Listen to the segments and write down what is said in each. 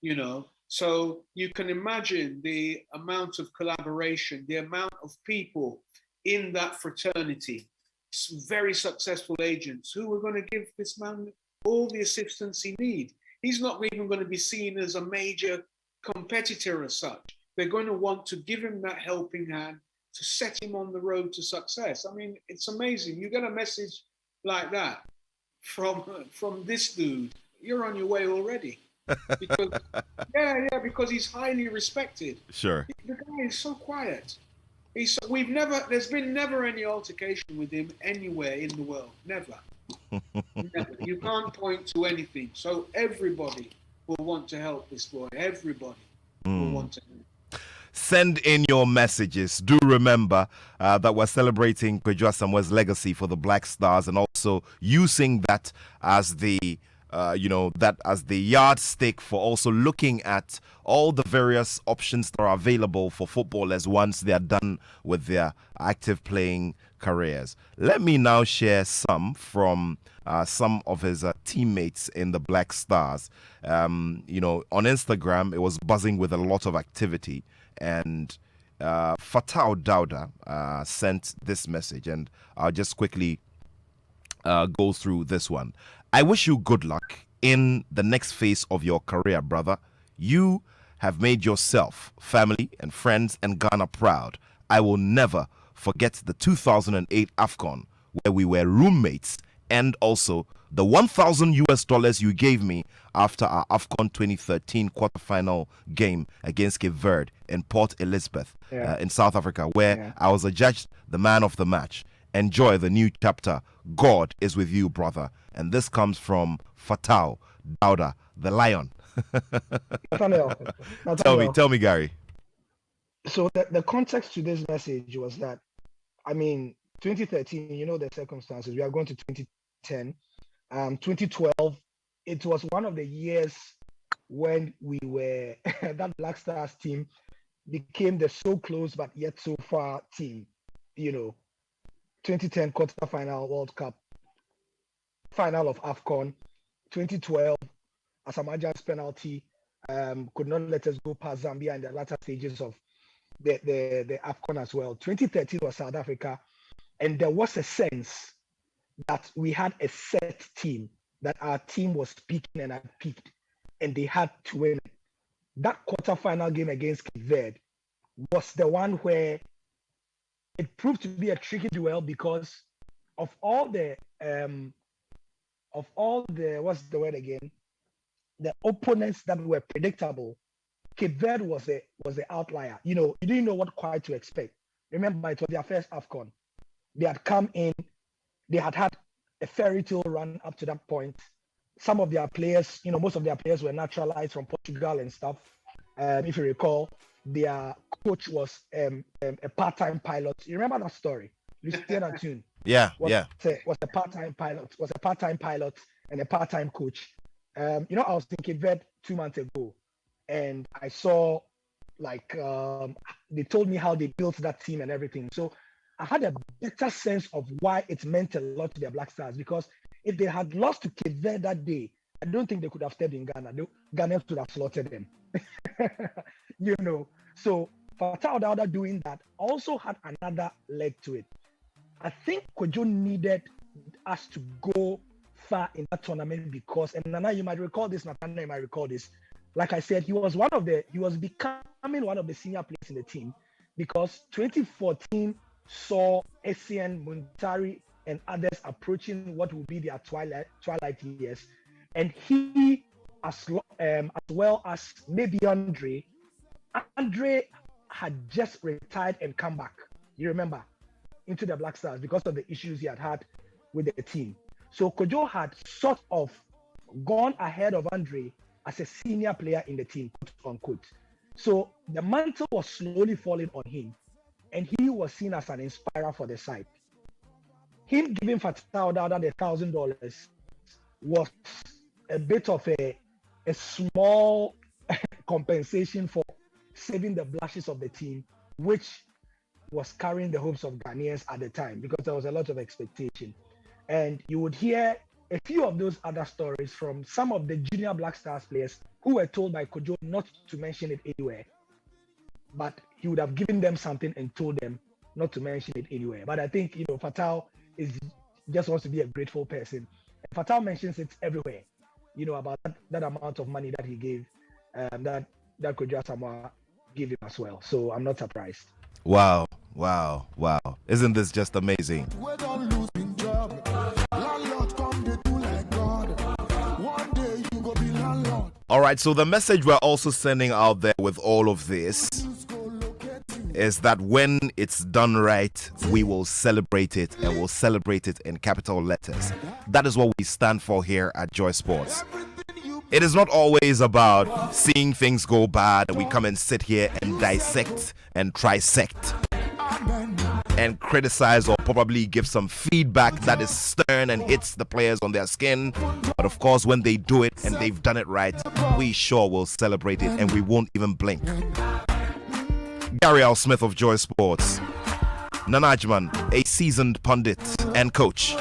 you know. So you can imagine the amount of collaboration, the amount of people in that fraternity, very successful agents who are going to give this man all the assistance he needs. He's not even going to be seen as a major competitor as such. They're going to want to give him that helping hand to set him on the road to success. I mean, it's amazing. You get a message like that from this dude, you're on your way already. Because because he's highly respected. Sure. The guy is so quiet. There's been never any altercation with him anywhere in the world. Never. Never. You can't point to anything. So everybody will want to help this boy. Everybody will want to help. Send in your messages. Do remember that we're celebrating Kwadwo Asamoah's legacy for the Black Stars, and also using that as the that as the yardstick for also looking at all the various options that are available for footballers once they are done with their active playing careers. Let me now share some from some of his teammates in the Black Stars. On Instagram, it was buzzing with a lot of activity, and Fatau Dauda sent this message, and I'll just quickly go through this one. I wish you good luck in the next phase of your career, brother. You have made yourself, family, and friends and Ghana proud. I will never forget the 2008 AFCON where we were roommates, and also the $1,000 you gave me after our AFCON 2013 quarterfinal game against Cape Verde in Port Elizabeth in South Africa, where I was adjudged the man of the match. Enjoy the new chapter. God is with you, brother. And this comes from Fatau Dauda, the lion. Nathaniel. Tell me, Gary. So the context to this message was that, 2013, the circumstances. We are going to 2010. 2012, it was one of the years when we were, that Black Stars team became the so close but yet so far team. 2010 quarterfinal World Cup, final of AFCON, 2012, Asamaja's penalty could not let us go past Zambia in the latter stages of the AFCON as well. 2013 was South Africa, and there was a sense that we had a set team, that our team was peaking and had peaked, and they had to win. That quarterfinal game against Cape Verde was the one where it proved to be a tricky duel because of all the what's the word again? The opponents that were predictable. Cape Verde was the outlier. You didn't know what quite to expect. Remember, it was their first AFCON. They had come in, they had a fairy tale run up to that point. Some of their players, most of their players were naturalized from Portugal and stuff. If you recall, their coach was a part-time pilot. You remember that story? Lucien Attoh. Was a part-time pilot and a part-time coach. I was thinking Ved 2 months ago, and I saw they told me how they built that team and everything. So I had a better sense of why it meant a lot to the Black Stars, because if they had lost to Cape Verde that day, I don't think they could have stayed in Ghana. Ghanaians would have slaughtered them. So Fatau Dauda doing that also had another leg to it. I think Kwadwo needed us to go far in that tournament because, and Nana, you might recall this, Nathaniel, you might recall this. Like I said, he was becoming one of the senior players in the team, because 2014 saw Essien, Muntari, and others approaching what would be their twilight years, and he, as well as maybe Andre had just retired and come back. You remember, into the Black Stars because of the issues he had with the team. So Kwadwo had sort of gone ahead of Andre as a senior player in the team, quote unquote. So the mantle was slowly falling on him, and he was seen as an inspirer for the side. Him giving Fatau Dauda the $1,000 was a bit of a small compensation for saving the blushes of the team, which was carrying the hopes of Ghanaians at the time, because there was a lot of expectation. And you would hear a few of those other stories from some of the junior Black Stars players who were told by Kojo not to mention it anywhere, but he would have given them something and told them not to mention it anywhere. But I think, Fatal just wants to be a grateful person. And Fatal mentions it everywhere, about that amount of money that he gave, that Kojo Asamoah gave him as well. So I'm not surprised. Wow. Isn't this just amazing? All right, so the message we're also sending out there with all of this is that when it's done right, we will celebrate it, and we'll celebrate it in capital letters. That is what we stand for here at Joy Sports. It is not always about seeing things go bad and we come and sit here and dissect and trisect and criticize or probably give some feedback that is stern and hits the players on their skin. But of course, when they do it and they've done it right, we sure will celebrate it and we won't even blink. Gary L. Smith of Joy Sports, Nanajman, a seasoned pundit and coach,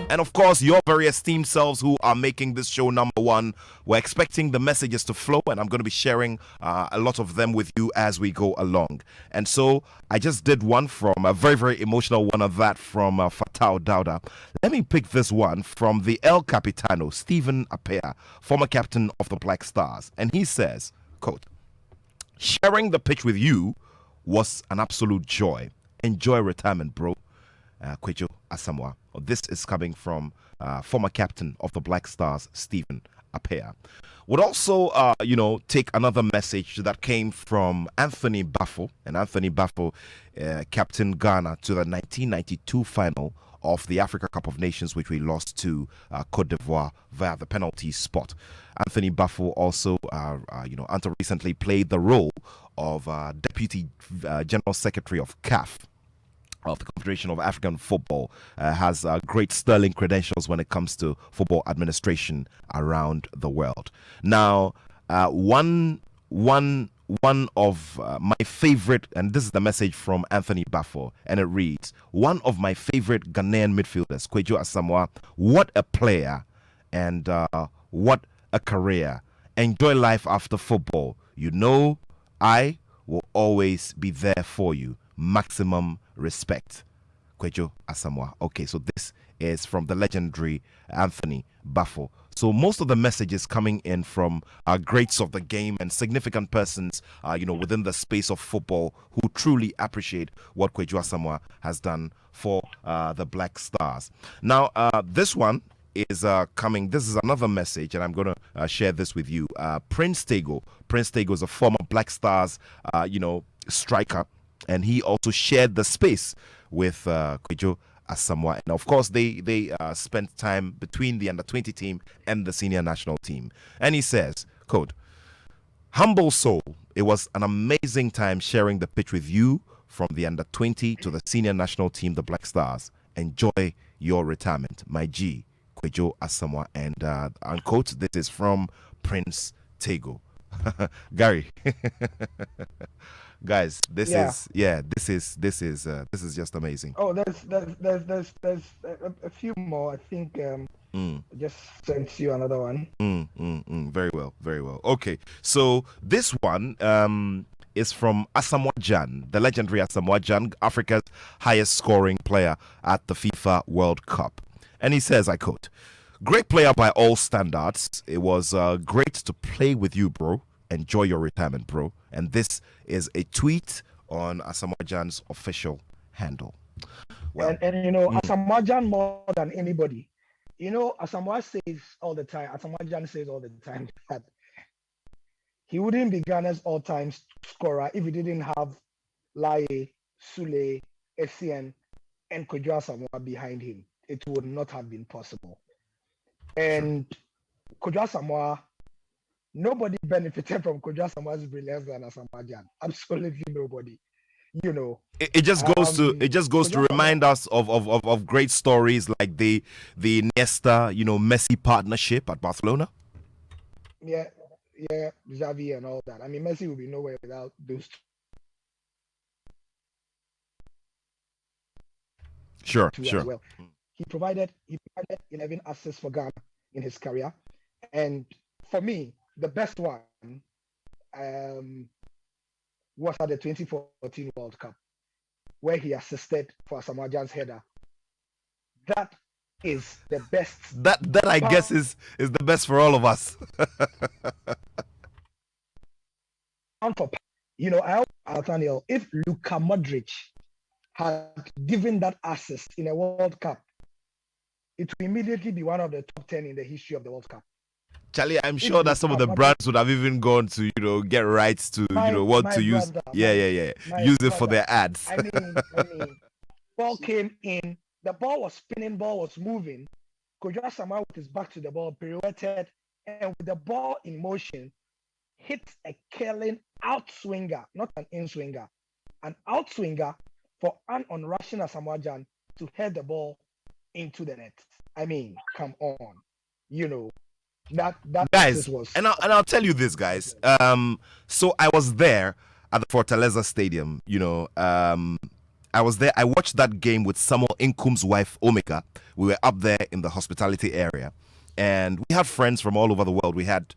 and of course your very esteemed selves who are making this show number one. We're expecting the messages to flow, and I'm going to be sharing a lot of them with you as we go along. And so I just did one from a very, very emotional one of that from Fatau Dauda. Let me pick this one from the El Capitano, Stephen Apea, former captain of the Black Stars. And he says, quote, "Sharing the pitch with you was an absolute joy. Enjoy retirement, bro. Kwejo Asamoah." This is coming from former captain of the Black Stars, Stephen Apea. Would also, take another message that came from Anthony Baffo. And Anthony Baffo captained Ghana to the 1992 final of the Africa Cup of Nations, which we lost to Cote d'Ivoire via the penalty spot. Anthony Baffo also, until recently played the role of Deputy General Secretary of CAF, of the Confederation of African Football, has great sterling credentials when it comes to football administration around the world. Now, one of my favorite, and this is the message from Anthony Baffo, and it reads, "One of my favorite Ghanaian midfielders, Kwejo Asamoah. What a player, and what a career. Enjoy life after football. You know, I will always be there for you. Maximum respect. Kwejo Asamoah." Okay, so this is from the legendary Anthony Baffo. So most of the messages coming in from greats of the game and significant persons, within the space of football who truly appreciate what Kwejo Asamoah has done for the Black Stars. Now, this one is coming. This is another message, and I'm going to share this with you. Prince Tego. Prince Tego is a former Black Stars, striker, and he also shared the space with Kwejo Asamoah. And of course, they spent time between the under-20 team and the senior national team. And he says, quote, "Humble soul, it was an amazing time sharing the pitch with you from the under-20 to the senior national team, the Black Stars. Enjoy your retirement, my G, Kwejo Asamoah." And unquote, this is from Prince Tego. Gary. Guys, this is just amazing. Oh, there's a few more. I think just sent you another one. Very well. Okay, so this one is from Asamoah Gyan, the legendary Asamoah Gyan, Africa's highest scoring player at the FIFA World Cup. And he says, I quote, "Great player by all standards. It was great to play with you, bro. Enjoy your retirement, bro." And this is a tweet on Asamoah Gyan's official handle. Well, and Asamoah Gyan more than anybody. Asamoah says all the time, Asamoah Gyan says all the time that he wouldn't be Ghana's all-time scorer if he didn't have Laye, Sule, Essien, and Kwejo Asamoah behind him. It would not have been possible. And Kwejo Asamoah, nobody benefited from Kwejo Asamoah's brilliance than Asamoah Gyan. Absolutely nobody. It just goes to remind us of great stories like the Iniesta, Messi partnership at Barcelona. Yeah, Xavi and all that. I mean, Messi will be nowhere without those two. Sure. As well. He provided 11 assists for Ghana in his career, and for me, the best one um, was at the 2014 World Cup, where he assisted for Samoa Gyan's header. That is the best. That I guess is the best for all of us. Nathaniel, if Luka Modric had given that assist in a World Cup, it will immediately be one of the top 10 in the history of the World Cup. Charlie, I'm sure that some of the brands would have even gone to, get rights to, what to use. Use it for their ads. I mean, ball came in, the ball was spinning, ball was moving. Kojo Asamoah with his back to the ball, pirouetted, and with the ball in motion, hit a curling outswinger, not an in-swinger, an outswinger for an on-rushing Asamoah Gyan to head the ball into the net. I mean, come on, that guys was. And I'll tell you this, guys. So I was there at the Fortaleza Stadium. I was there. I watched that game with Samuel Inkum's wife Omega. We were up there in the hospitality area, and we had friends from all over the world. We had,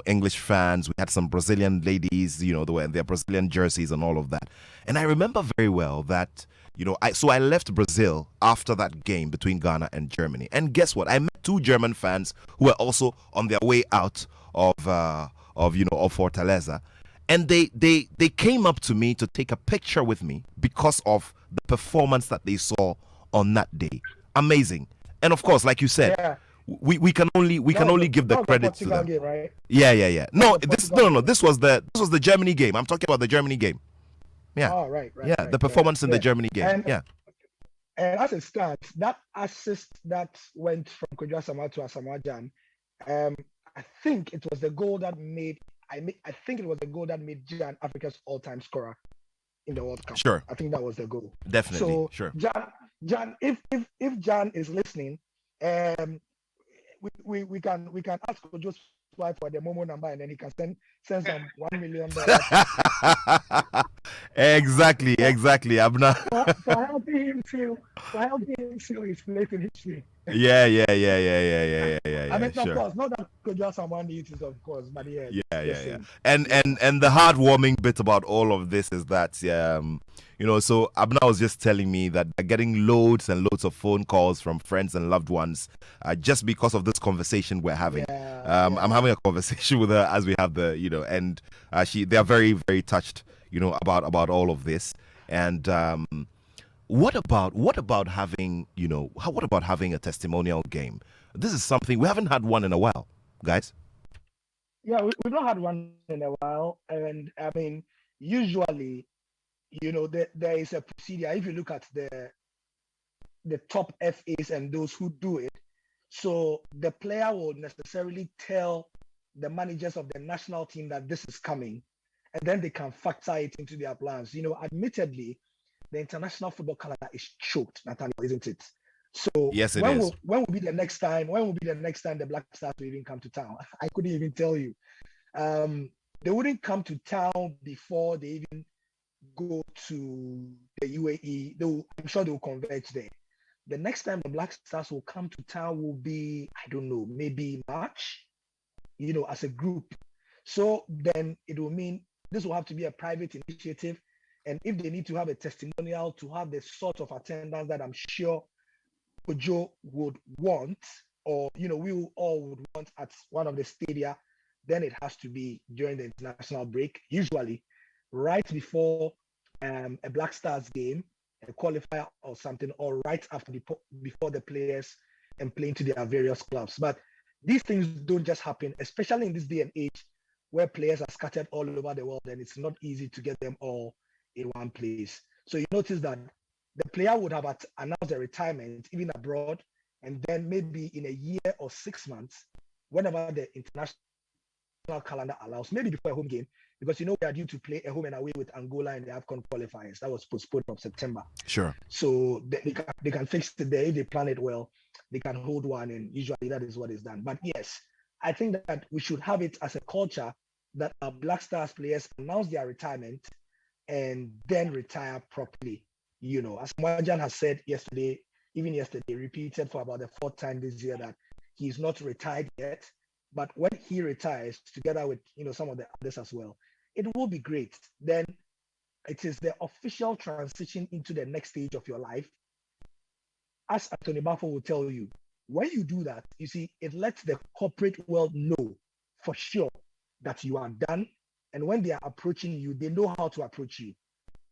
English fans. We had some Brazilian ladies. They were in their Brazilian jerseys and all of that. And I remember very well that. I left Brazil after that game between Ghana and Germany. And guess what? I met two German fans who were also on their way out of Fortaleza. And they came up to me to take a picture with me because of the performance that they saw on that day. Amazing. And of course, like you said, we can only give the credit to them. Game, right? Yeah. No, this was the Germany game. I'm talking about the Germany game. Yeah. Oh, right. The performance in the Germany game. And as it stands, that assist that went from Kojo Asamoah to Asamoah Gyan, I think it was the goal that made Gyan Africa's all-time scorer in the World Cup. Sure. I think that was the goal. Definitely. So sure. Gyan, if Gyan is listening, we can ask Kojo's wife for the Momo number, and then he can send some $1 million. Exactly. Abna. for helping him seal his place in history. Yeah. I mean, sure. Of course, not that Kojo Asamoah needs it, of course, but yeah. And the heartwarming bit about all of this is that, so Abna was just telling me that they're getting loads and loads of phone calls from friends and loved ones just because of this conversation we're having. I'm having a conversation with her as we have and they're very, very touched, about all of this. And what about having a testimonial game? This is something we haven't had one in a while, guys. Yeah, we've not had one in a while, and I mean, usually, there is a procedure. If you look at the top FAs and those who do it, so the player will necessarily tell the managers of the national team that this is coming, and then they can factor it into their plans. Admittedly, the international football calendar is choked, Nathaniel, isn't it? So yes, it is. When will be the next time? When will be the next time the Black Stars will even come to town? I couldn't even tell you. They wouldn't come to town before they even go to the UAE. I'm sure they will converge there. The next time the Black Stars will come to town will be, I don't know, maybe March, as a group. So then it will mean this will have to be a private initiative. And if they need to have a testimonial to have the sort of attendance that I'm sure Kojo would want, or we all would want at one of the stadia, then it has to be during the international break, usually right before a Black Stars game, a qualifier or something, or right after before the players and playing to their various clubs. But these things don't just happen, especially in this day and age where players are scattered all over the world, and it's not easy to get them all in one place. So you notice that the player would have announced a retirement even abroad, and then maybe in a year or 6 months, whenever the international calendar allows, maybe before a home game, because we are due to play a home and away with Angola in the AFCON qualifiers. That was postponed from September. Sure. So they can fix it there. If they plan it well, they can hold one, and usually that is what is done. But yes, I think that we should have it as a culture that our Black Stars players announce their retirement and then retire properly. As Asamoah Gyan has said yesterday, even yesterday, repeated for about the fourth time this year that he's not retired yet. But when he retires, together with some of the others as well, it will be great. Then it is the official transition into the next stage of your life. As Anthony Baffo will tell you, when you do that, you see, it lets the corporate world know for sure that you are done. And when they are approaching you, they know how to approach you.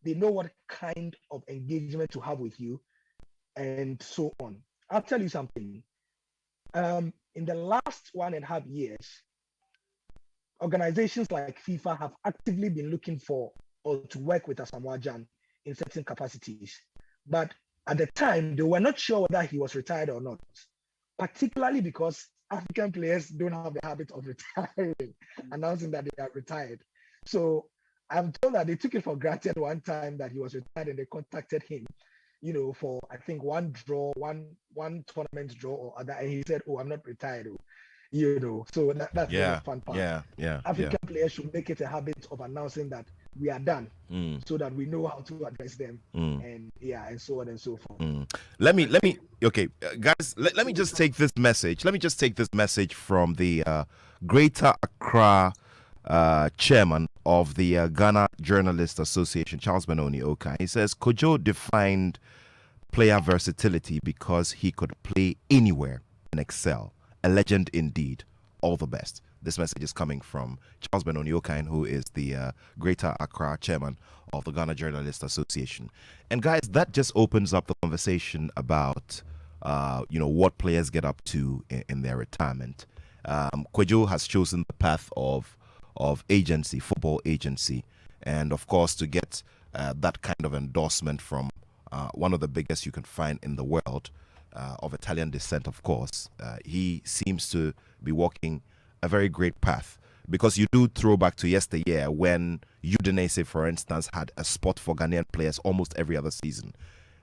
They know what kind of engagement to have with you, and so on. I'll tell you something. In the last 1.5 years, organizations like FIFA have actively been looking for or to work with Asamoah Gyan in certain capacities. But at the time, they were not sure whether he was retired or not, particularly because African players don't have the habit of retiring, announcing that they are retired. So I'm told that they took it for granted one time that he was retired, and they contacted him, for I think one tournament draw or other, and he said, "Oh, I'm not retired." So that's the fun part. African players should make it a habit of announcing that we are done, so that we know how to address them, and so on and so forth. Let me okay, guys, let me just take this message. Let me just take this message from the Greater Accra chairman of the Ghana Journalists Association, Charles Benoni Okai. He says Kojo defined player versatility because he could play anywhere and excel. A legend indeed. All the best. This message is coming from Charles Benoni Okai, who is the Greater Accra chairman of the Ghana Journalists Association. And guys, that just opens up the conversation about what players get up to in their retirement. Kojo has chosen the path of agency, football agency, and of course to get that kind of endorsement from one of the biggest you can find in the world, of Italian descent, of course. He seems to be walking a very great path, because you do throw back to yesteryear when Udinese, for instance, had a spot for Ghanaian players almost every other season,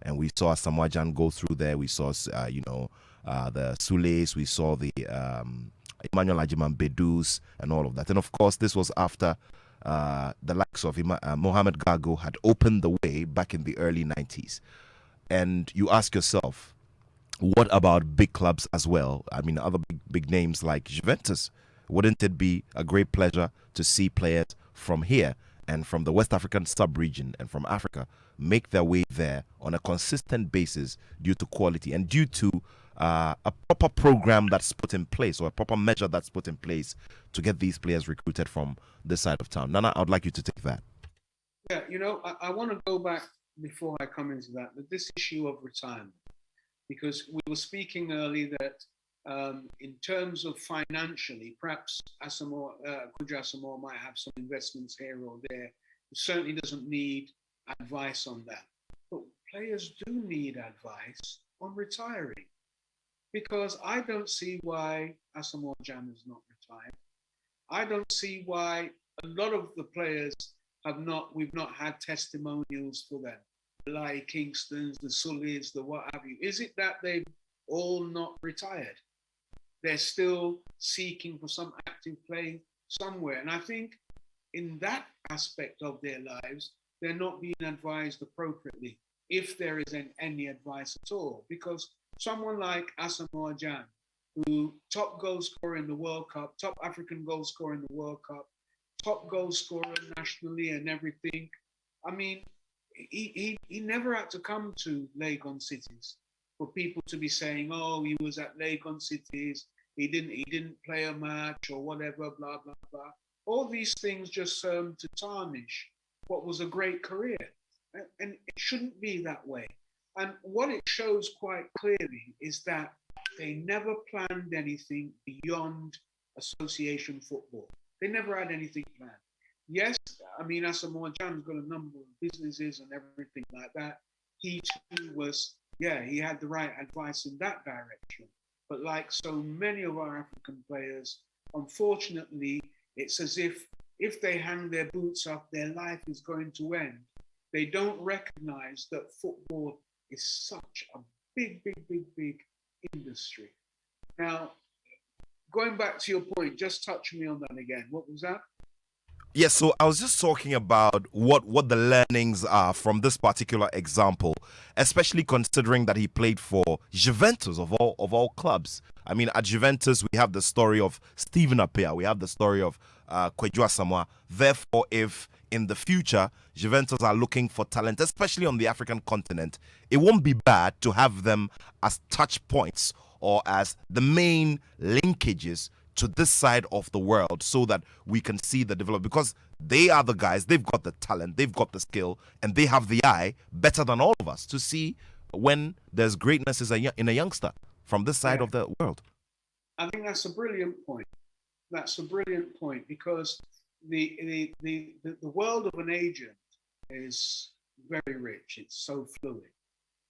and we saw Asamoah Gyan go through there. We saw the Sules, we saw the Emmanuel Ajiman Bedus and all of that. And of course, this was after the likes of Mohamed Gago had opened the way back in the early 90s. And you ask yourself, what about big clubs as well? I mean, other big names like Juventus. Wouldn't it be a great pleasure to see players from here and from the West African sub-region and from Africa make their way there on a consistent basis due to quality and due to a proper program that's put in place, or a proper measure that's put in place to get these players recruited from this side of town? Nana, I would like you to take that. Yeah, I want to go back before I come into that, but this issue of retirement, because we were speaking earlier that in terms of financially, perhaps Kojo Asamoah might have some investments here or there. He certainly doesn't need advice on that. But players do need advice on retiring, because I don't see why Asamoah Gyan is not retired. I don't see why a lot of the players we've not had testimonials for them, like Kingston's, the Sulis, the what have you. Is it that they've all not retired? They're still seeking for some active play somewhere. And I think in that aspect of their lives, they're not being advised appropriately, if there is any advice at all. Because someone like Asamoah Gyan, who top goal scorer in the World Cup, top African goal scorer in the World Cup, top goal scorer nationally and everything. I mean, he never had to come to Legon Cities for people to be saying, "Oh, he was at Legon Cities. He didn't play a match or whatever." Blah blah blah. All these things just serve to tarnish what was a great career, and it shouldn't be that way. And what it shows quite clearly is that they never planned anything beyond association football. They never had anything planned. Yes, I mean, Asamoah Gyan's got a number of businesses and everything like that. He too was, he had the right advice in that direction. But like so many of our African players, unfortunately, it's as if they hang their boots up, their life is going to end. They don't recognize that football is such a big industry. Now, going back to your point, just touch me on that again. What was that? Yes, so I was just talking about what the learnings are from this particular example, especially considering that he played for Juventus of all clubs. I mean, at Juventus we have the story of Stephen Appiah, we have the story of Kweju Asamoah. Therefore, if in the future Juventus are looking for talent, especially on the African continent, it won't be bad to have them as touch points or as the main linkages to this side of the world so that we can see the development, because they are the guys, they've got the talent, they've got the skill, and they have the eye better than all of us to see when there's greatness in a youngster from this side Yeah. of the world. I think that's a brilliant point. That's a brilliant point because the world of an agent is very rich. It's so fluid.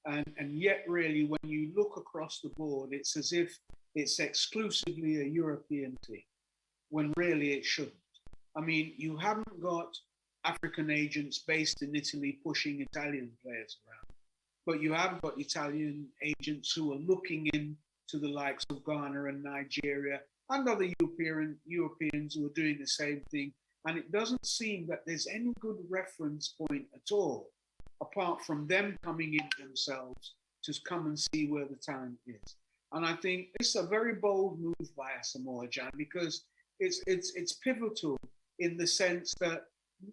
And yet really when you look across the board, it's as if it's exclusively a European thing, when really it shouldn't. I mean, you haven't got African agents based in Italy pushing Italian players around, but you have got Italian agents who are looking into the likes of Ghana and Nigeria and other Europeans who are doing the same thing. And it doesn't seem that there's any good reference point at all, apart from them coming in themselves to come and see where the talent is. And I think it's a very bold move by Asamoah Gyan because it's pivotal in the sense that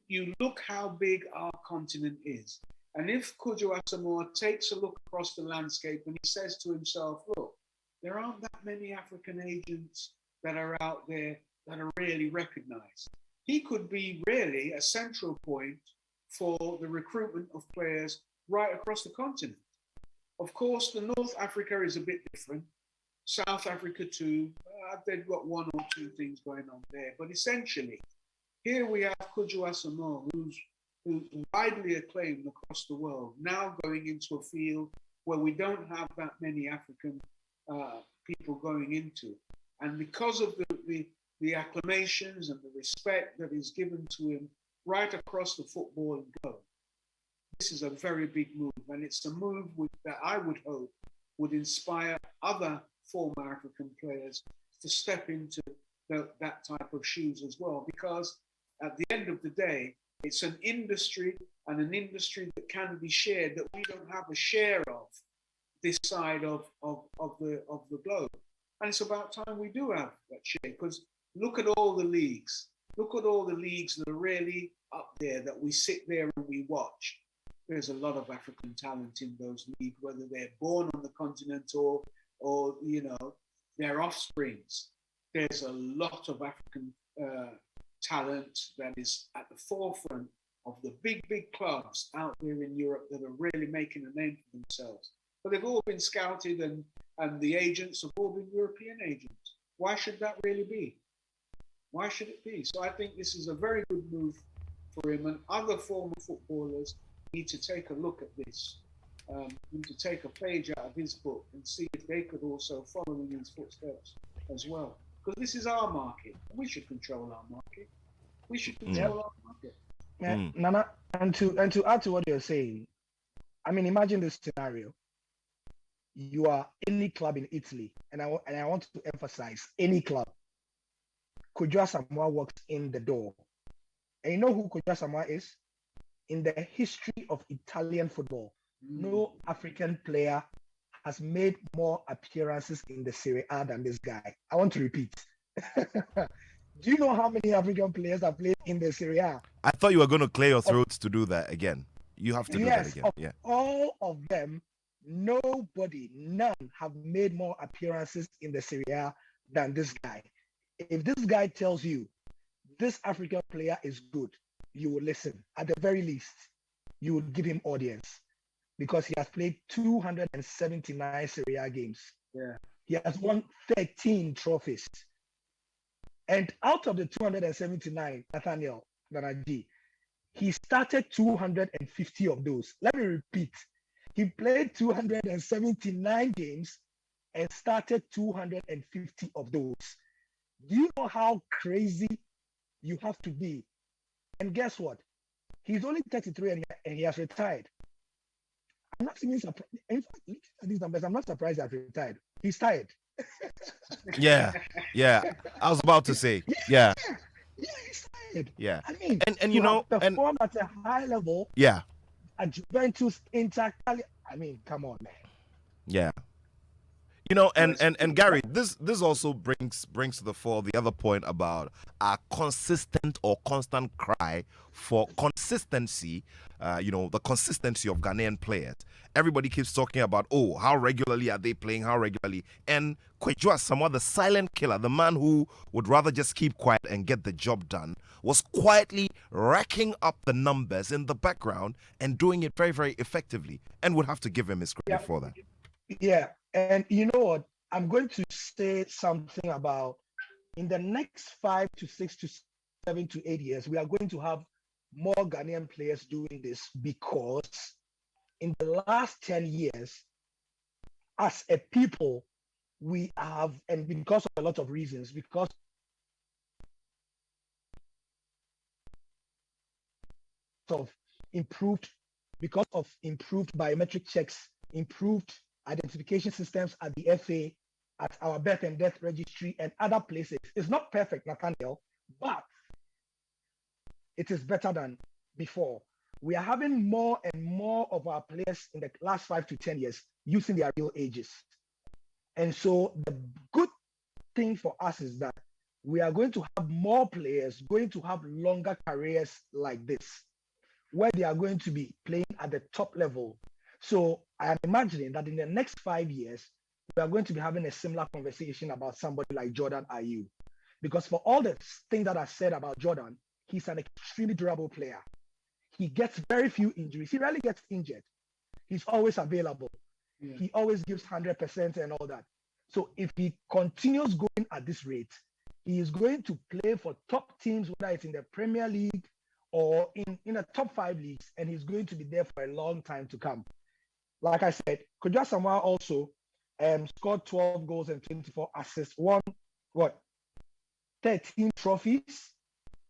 you look how big our continent is. And if Kweju Asamoah takes a look across the landscape and he says to himself, look, there aren't that many African agents that are out there that are really recognized. He could be really a central point for the recruitment of players right across the continent. Of course, the North Africa is a bit different. South Africa too, they've got one or two things going on there. But essentially, here we have Kweju Asamoah, who's widely acclaimed across the world, now going into a field where we don't have that many African people going into. And because of the acclamations and the respect that is given to him right across the footballing globe, this is a very big move, and it's a move that I would hope would inspire other former African players to step into that type of shoes as well, because at the end of the day, it's an industry and an industry that can be shared that we don't have a share of this side of the globe. And it's about time we do have that share, because look at all the leagues. Look at all the leagues that are really up there that we sit there and we watch. There's a lot of African talent in those leagues, whether they're born on the continent or you know, their offsprings. There's a lot of African talent that is at the forefront of the big clubs out there in Europe that are really making a name for themselves. But they've all been scouted and the agents have all been European agents. Why should that really be? Why should it be? So I think this is a very good move for him, and other former footballers need to take a look at this, need to take a page out of his book and see if they could also follow in his footsteps as well. Because this is our market. We should control our market. We should control our market. Yeah, Nana, and to add to what you're saying, I mean, imagine this scenario. You are any club in Italy, and I want to emphasize any club. Kweju Asamoah walks in the door. And you know who Kweju Asamoah is? In the history of Italian football, no African player has made more appearances in the Serie A than this guy. I want to repeat. Do you know how many African players have played in the Serie A? I thought you were going to clear your throats to do that again. You have to do that again. Yeah. All of them, none have made more appearances in the Serie A than this guy. If this guy tells you this African player is good, you will listen. At the very least, you will give him audience because he has played 279 Serie A games. Yeah. He has won 13 trophies. And out of the 279, Nathaniel Nanaji, he started 250 of those. Let me repeat. He played 279 games and started 250 of those. Do you know how crazy you have to be? And guess what? He's only 33 and he has retired. I'm not even surprised. In fact, looking at these numbers, I'm not surprised that he retired. He's tired. Yeah. I was about to say, yeah. Yeah, he's tired. did. Yeah. I mean, And to have performed at a high level yeah. at Juventus, Inter, I mean, come on, man. Yeah. You know, and Gary, this also brings to the fore the other point about our consistent or constant cry for consistency. The consistency of Ghanaian players. Everybody keeps talking about, oh, how regularly are they playing? How regularly? And Kweju Asamoah, the silent killer, the man who would rather just keep quiet and get the job done, was quietly racking up the numbers in the background and doing it very, very effectively. And would have to give him his credit for that. Yeah, and you know what? I'm going to say something about in the next 5 to 6 to 7 to 8 years, we are going to have more Ghanaian players doing this because in the last 10 years, as a people, we have, and because of a lot of reasons, because of improved biometric checks, improved identification systems at the FA, at our birth and death registry, and other places. It's not perfect, Nathaniel, but it is better than before. We are having more and more of our players in the last 5 to 10 years using their real ages. And so the good thing for us is that we are going to have more players going to have longer careers like this, where they are going to be playing at the top level. So I am imagining that in the next 5 years, we are going to be having a similar conversation about somebody like Jordan Ayew. Because for all the things that I said about Jordan, he's an extremely durable player. He gets very few injuries. He rarely gets injured. He's always available. Yeah. He always gives 100% and all that. So if he continues going at this rate, he is going to play for top teams, whether it's in the Premier League or in the top 5 leagues, and he's going to be there for a long time to come. Like I said, Kweju Asamoah also scored 12 goals and 24 assists, won 13 trophies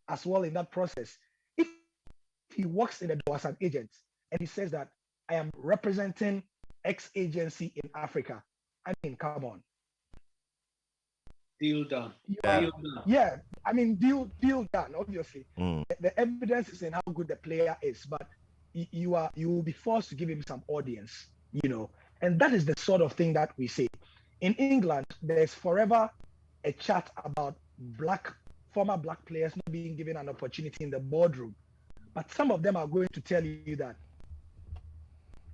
as well in that process. If he walks in the door as an agent and he says that I am representing X agency in Africa, I mean, come on. Deal done. Yeah, I mean, deal done, obviously. The evidence is in how good the player is, but you will be forced to give him some audience, and that is the sort of thing that we say. In England, there's forever a chat about former black players not being given an opportunity in the boardroom, but some of them are going to tell you that,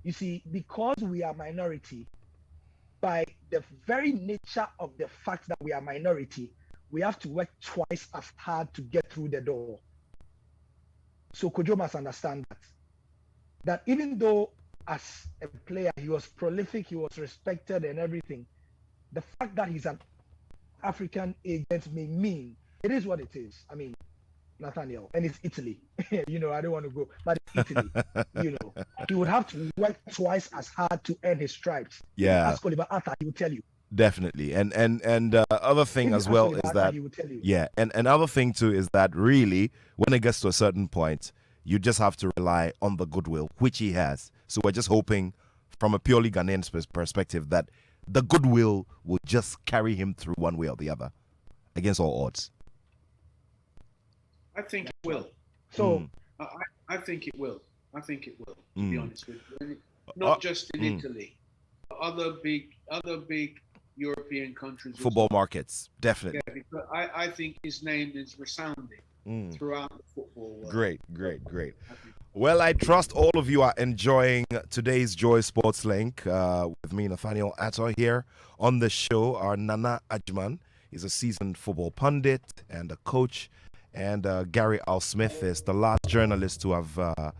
you see, because we are minority, by the very nature of the fact that we are minority, we have to work twice as hard to get through the door. So Kweju must understand that even though as a player he was prolific, he was respected and everything, the fact that he's an African agent may mean it is what it is. I mean, Nathaniel, and it's Italy. I don't want to go, but it's Italy. He would have to work twice as hard to earn his stripes. Yeah. Ask Oliver Atta, he will tell you. Definitely. And other thing as well is that, yeah, and another thing too is that really when it gets to a certain point, you just have to rely on the goodwill, which he has. So we're just hoping from a purely Ghanaian perspective that the goodwill will just carry him through one way or the other against all odds. I think it will. So I think it will. I think it will, to be honest with you. Not just in Italy, other big European countries. Football markets, definitely. Yeah, because I think his name is resounding throughout the football world. Great. Well, I trust all of you are enjoying today's Joy Sports Link with me, Nathaniel Attoh, here on the show. Our Nana Ajman is a seasoned football pundit and a coach. And Gary Al Smith is the last journalist to have,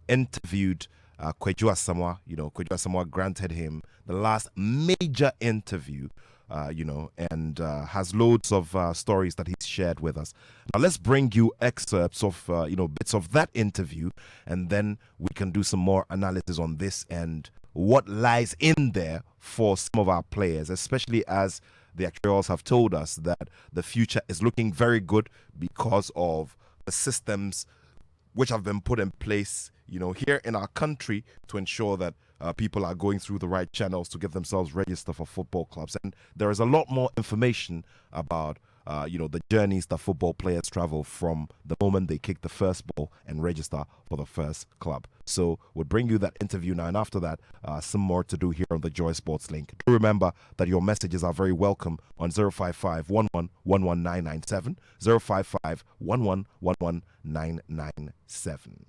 interviewed Kweju Asamoah. Kweju Asamoah granted him the last major interview, and has loads of stories that he's shared with us. Now, let's bring you excerpts of, bits of that interview, and then we can do some more analysis on this and what lies in there for some of our players, especially as the actuaries have told us that the future is looking very good because of the systems which have been put in place, here in our country to ensure that people are going through the right channels to get themselves registered for football clubs. And there is a lot more information about the journeys that football players travel from the moment they kick the first ball and register for the first club. So we'll bring you that interview now, and after that, some more to do here on the Joy Sports Link. Do remember that your messages are very welcome on 055 11 11997, 055 11 11997.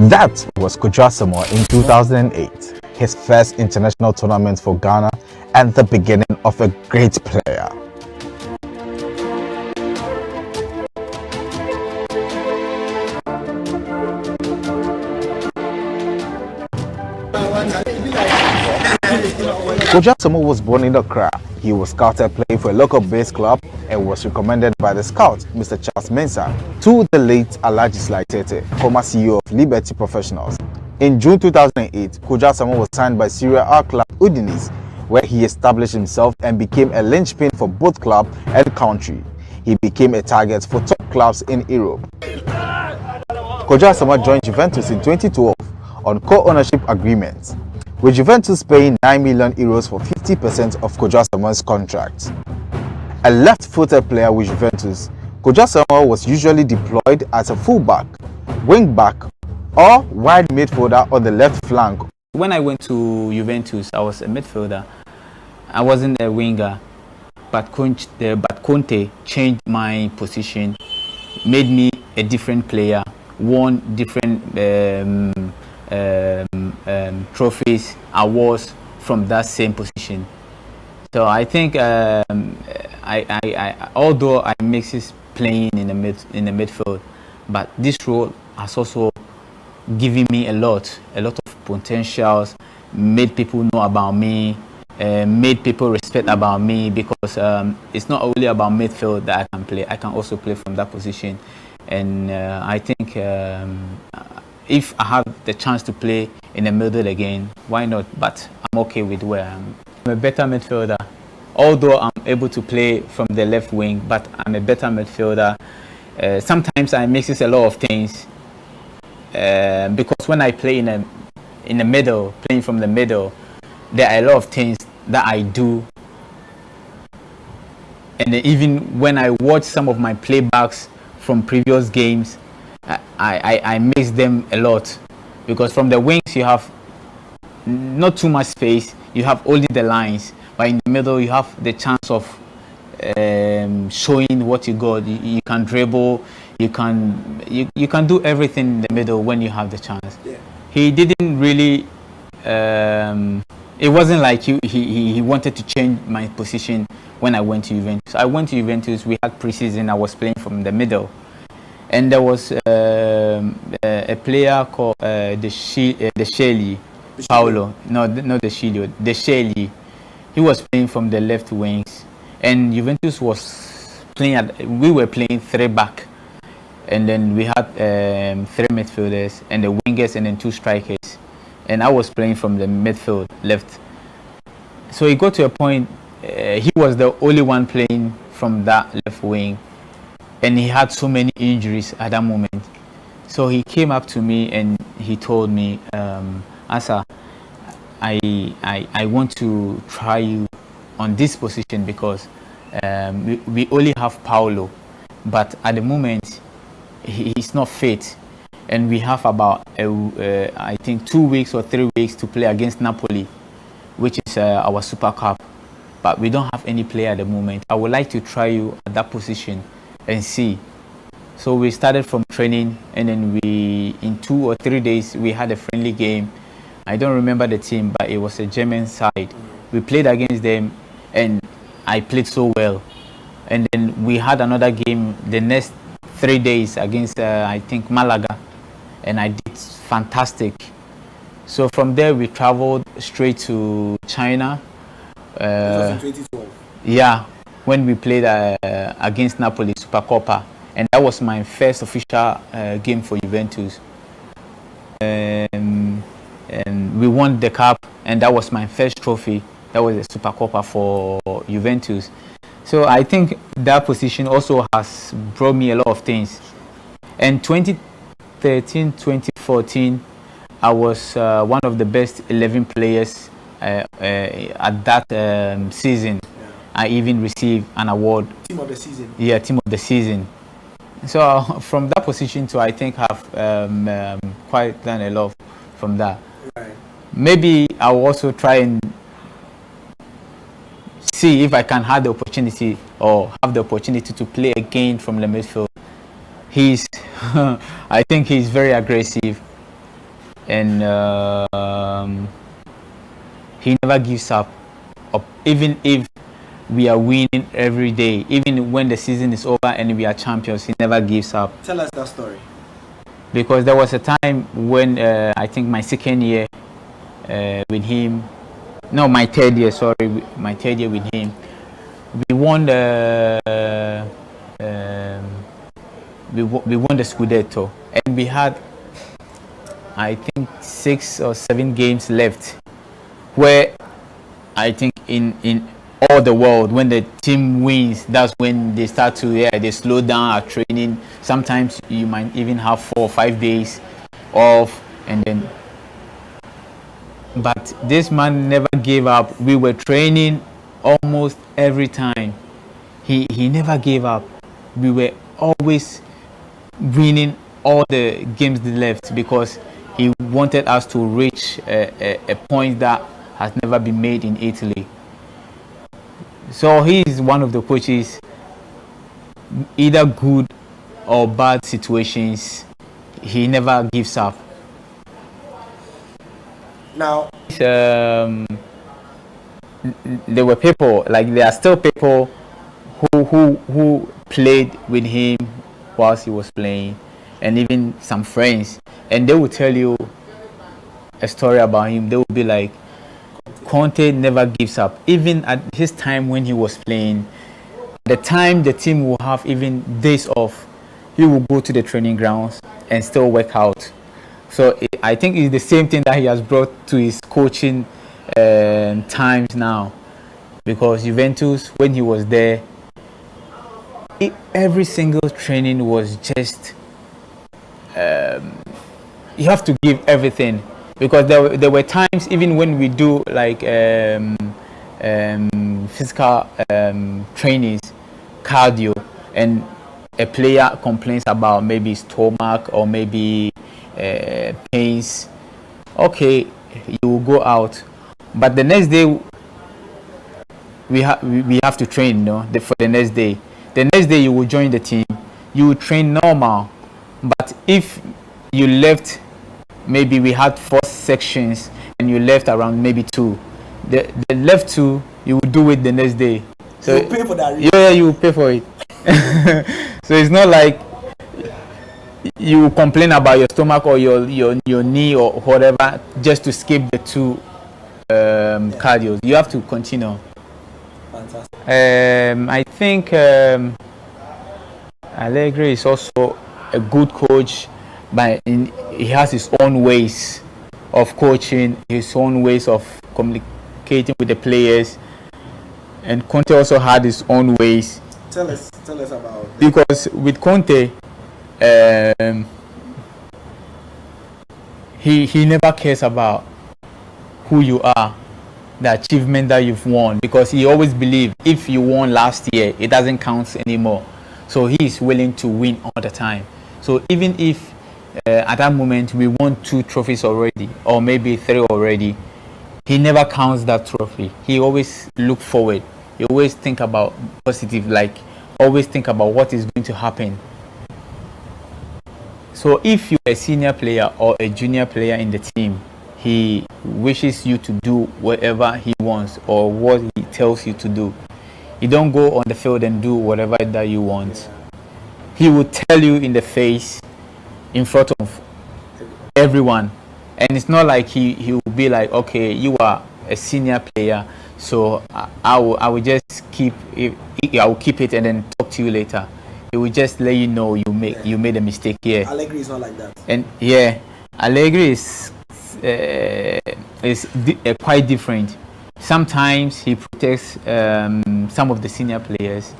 That was Kwadwo Asamoah in 2008, his first international tournament for Ghana and the beginning of a great player. Kwadwo Asamoah was born in Accra. He was scouted playing for a local base club and was recommended by the scout, Mr. Charles Mensah, to the late Alhaji Sly Tete, former CEO of Liberty Professionals. In June 2008, Kwadwo Asamoah was signed by Serie A club Udinese, where he established himself and became a linchpin for both club and country. He became a target for top clubs in Europe. Kwadwo Asamoah joined Juventus in 2012 on co-ownership agreements, with Juventus paying €9 million for 50% of Kwadwo Asamoah's contract. A left-footed player with Juventus, Kwadwo Asamoah was usually deployed as a fullback, wing-back, or wide midfielder on the left flank. When I went to Juventus, I was a midfielder. I wasn't a winger, but Conte changed my position, made me a different player, won different trophies, awards from that same position. So I think although I mix playing in the midfield, but this role has also given me a lot of potentials, made people know about me, made people respect about me, because it's not only about midfield that I can play. I can also play from that position, and I think if I have the chance to play in the middle again, why not? But I'm okay with where I am. I'm a better midfielder, although I'm able to play from the left wing, but I'm a better midfielder. Sometimes I mix a lot of things, because when I play in the middle, playing from the middle, there are a lot of things that I do, and even when I watch some of my playbacks from previous games, I mix them a lot, because from the wings you have not too much space, you have only the lines, but in the middle you have the chance of showing what you got. You can dribble, you can do everything in the middle when you have the chance. Yeah. He didn't really it wasn't like he wanted to change my position when I went to Juventus. I went to Juventus, we had preseason, I was playing from the middle, and there was a player called De Shelley Paolo. No, not De Shelley, De Shelley. He was playing from the left wings, and Juventus was playing we were playing 3-back, and then we had 3 midfielders and the wingers and then 2 strikers, and I was playing from the midfield left. So it got to a point he was the only one playing from that left wing, and he had so many injuries at that moment. So he came up to me and he told me, Asa, I want to try you on this position, because we only have Paulo, but at the moment he's not fit, and we have about I think 2 weeks or 3 weeks to play against Napoli, which is our Super Cup, but we don't have any player at the moment. I would like to try you at that position and see. So we started from training, and then in 2 or 3 days we had a friendly game. I don't remember the team, but it was a German side. We played against them, and I played so well. And then we had another game the next 3 days against I think Malaga, and I did fantastic. So from there we traveled straight to China. This was in 2012. Yeah, when we played against Napoli Supercoppa, and that was my first official game for Juventus. And we won the cup, and that was my first trophy. That was a Supercoppa for Juventus. So I think that position also has brought me a lot of things. And 2013, 2014, I was one of the best 11 players at that season. Yeah. I even received an award. Team of the season. Yeah, team of the season. So from that position too, I think I've quite done a lot from that. Right. Maybe I'll also try and see if I can have the opportunity to play again from the midfield. He's, I think he's very aggressive, and he never gives up. Even if we are winning every day, even when the season is over and we are champions, he never gives up. Tell us that story. Because there was a time when I think my second year with him, no, my third year with him, we won the Scudetto, and we had, I think, 6 or 7 games left, where I think in all the world, when the team wins, that's when they start to they slow down our training. Sometimes you might even have 4 or 5 days off, and then, but this man never gave up. We were training almost every time. He never gave up. We were always winning all the games left, because he wanted us to reach a point that has never been made in Italy. So he is one of the coaches, either good or bad situations, he never gives up. Now, there were people, like there are still people who played with him whilst he was playing, and even some friends, and they will tell you a story about him. They will be like, Conte never gives up. Even at his time when he was playing, the time the team will have even days off, he will go to the training grounds and still work out. So I think it's the same thing that he has brought to his coaching times now, because Juventus, when he was there, every single training was just you have to give everything, because there were times even when we do like physical trainings, cardio, and a player complains about maybe stomach or maybe pains, okay, you will go out, but the next day we have to train, for the next day. The next day you will join the team, you will train normal. But if you left, maybe we had 4 sections and you left around maybe 2, the left 2 you will do it the next day. So you pay for that. Yeah, you will pay for it. So it's not like you complain about your stomach or your knee or whatever just to skip the 2 cardio. You have to continue. Fantastic. I think Allegri is also a good coach, but he has his own ways of coaching, his own ways of communicating with the players, and Conte also had his own ways. Tell us about that. Because with Conte, he never cares about who you are, the achievement that you've won, because he always believed if you won last year, it doesn't count anymore. So he is willing to win all the time. So even if at that moment we won 2 trophies already, or maybe 3 already, he never counts that trophy. He always look forward. He always think about positive, like always think about what is going to happen. So if you're a senior player or a junior player in the team, he wishes you to do whatever he wants or what he tells you to do. You don't go on the field and do whatever that you want. he would tell you in the face, in front of everyone, and it's not like he will be like, okay, you are a senior player, so I will just keep it, I will keep it and then talk to you later. He will just let you know you made a mistake here. Allegri is not like that. And yeah, Allegri is quite different. Sometimes he protects some of the senior players,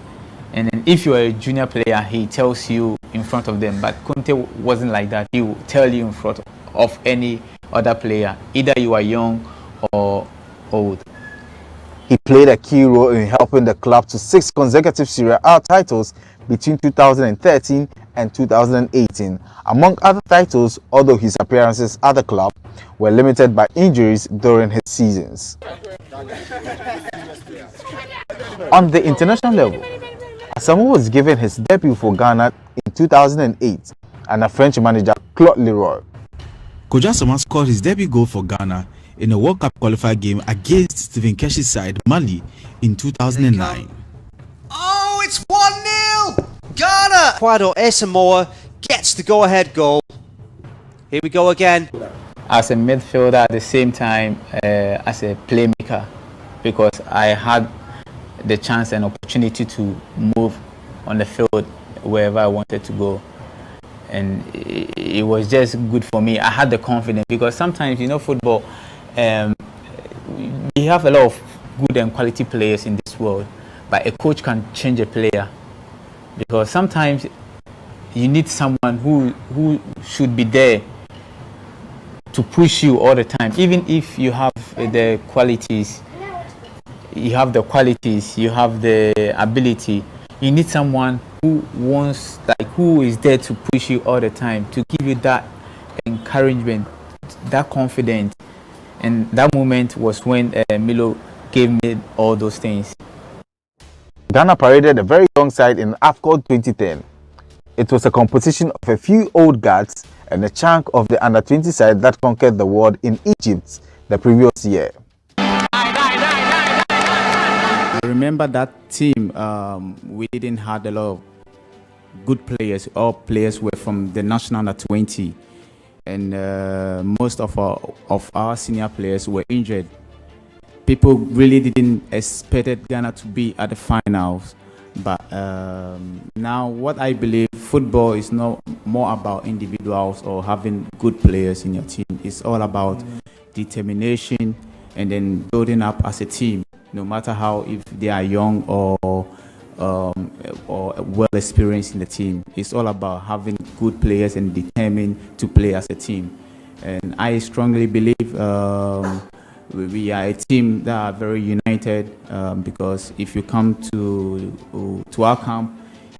and then if you are a junior player, he tells you in front of them. But Conte wasn't like that. He will tell you in front of any other player, either you are young or old. He played a key role in helping the club to 6 consecutive Serie A titles between 2013 and 2018. Among other titles, although his appearances at the club were limited by injuries during his seasons. On the international level, Asamoah was given his debut for Ghana in 2008 under French manager Claude Leroy. Kojo Asamoah scored his debut goal for Ghana in a World Cup qualifier game against Stephen Keshi's side Mali in 2009. Oh, it's 1-0! Ghana! Kojo Asamoah gets the go-ahead goal. Here we go again. As a midfielder, at the same time as a playmaker, because I had the chance and opportunity to move on the field wherever I wanted to go. And it was just good for me. I had the confidence, because sometimes, you know, football, we have a lot of good and quality players in this world, but a coach can change a player, because sometimes you need someone who should be there to push you all the time. Even if you have the qualities, you have the ability, you need someone who is there to push you all the time, to give you that encouragement, that confidence. And that moment was when Milo gave me all those things. Ghana paraded a very young side in AFCON 2010. It was a composition of a few old guards and a chunk of the under-20 side that conquered the world in Egypt the previous year. I remember that team, we didn't have a lot of good players. All players were from the national under-20. And most of our senior players were injured. People really didn't expect Ghana to be at the finals. But now what I believe, football is not more about individuals or having good players in your team. It's all about determination and then building up as a team, no matter how, if they are young or well experienced in the team. It's all about having good players and determined to play as a team. And I strongly believe we are a team that are very united, because if you come to our camp,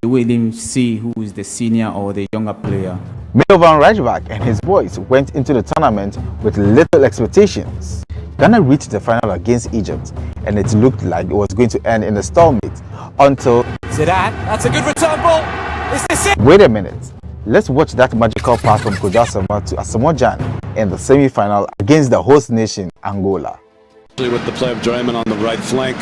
you will even see who is the senior or the younger player. Milovan Rajvac and his boys went into the tournament with little expectations. Ghana reached the final against Egypt, and it looked like it was going to end in a stalemate until Zidane, that's a good return ball. Is this it? Wait a minute. Let's watch that magical pass from Kojo Asamoah to Asamoah Gyan in the semi-final against the host nation, Angola. With the play of Draymond on the right flank.